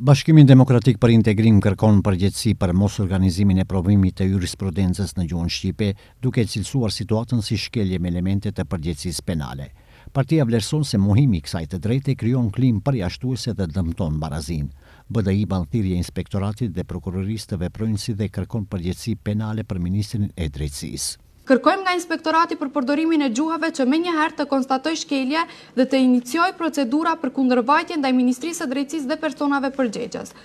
Bashkimi Demokratik për Integrim kërkon përgjegjësi për mos organizimin e provimit të jurisprudencës në gjuhën shqipe, duke cilësuar situatën si shkelje me elemente të përgjegjësisë penale. Partia vlerëson se mohimi i kësaj të drejte krijon klim përjashtuese dhe dëmton barazinë. BDI ban thirrje inspektoratit dhe prokurorisë të veprojnë si dhe kërkon përgjegjësi penale për ministrin e drejtësisë. Kërkojmë nga inspektorati për përdorimin e gjuhave që menjëherë të konstatoj shkelje dhe të inicioj procedura për kundërvajtje ndaj Ministrisë së Drejtësisë dhe personave përgjegjës.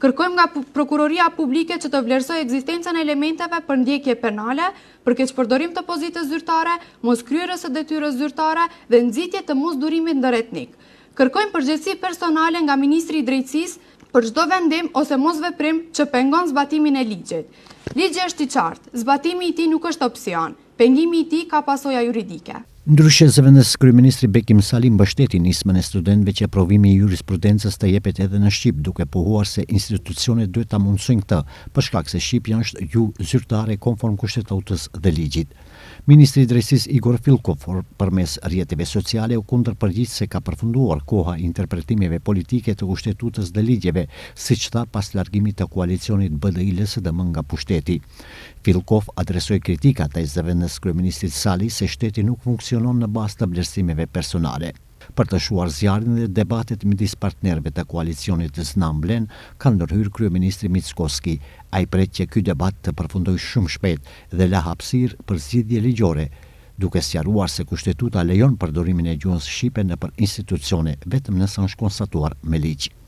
Kërkojmë nga Prokuroria Publike që të vlerësoj ekzistencën e elementeve për ndjekje penale, për keqpërdorim të pozitës zyrtare, moskryerjes së detyrës zyrtare dhe nxitje të mosdurimit ndëretnik. Kërkojmë përgjegjësi personale nga Ministri i Drejtësisë për çdo vendim ose mosveprim që pengon zbatimin e ligjit. Ligji është i qartë, zbatimi i tij nuk është opsion, pengimi i tij ka pasoja juridike. Ndryshe zëvendës kryeministri Bekim Sali mbështeti nismën e studentëve që provimi i jurisprudencës të jepet edhe në shqip, duke pohuar se institucionet duhet ta mundsojnë këtë, për shkak se shqipja është gjuhë zyrtare konform kushtetutës dhe ligjit. Ministri i Drejtësisë Igor Filkov përmes rrjeteve sociale u kundërpërgjigj se ka përfunduar koha interpretimeve politike të kushtetutës dhe ligjeve, siç tha pas largimit të koalicionit BDI-LSDM nga pushteti. Filkov adresoi kritikat ndaj zëvendës kryeministrit Sali se shteti nuk funksionon në bazë të vlerësimeve personale. Për të shuar zjarrin dhe debatet midis partnerëve të koalicionit të Znamblen, ka ndërhyrë kryeministri Mickoski. Ai pret që ky debat të përfundojë shumë shpejt dhe la hapësirë për zgjidhje ligjore, duke sqaruar se kushtetuta lejon përdorimin e gjuhës shqipe nëpër institucione vetëm nëse është konstatuar me ligj.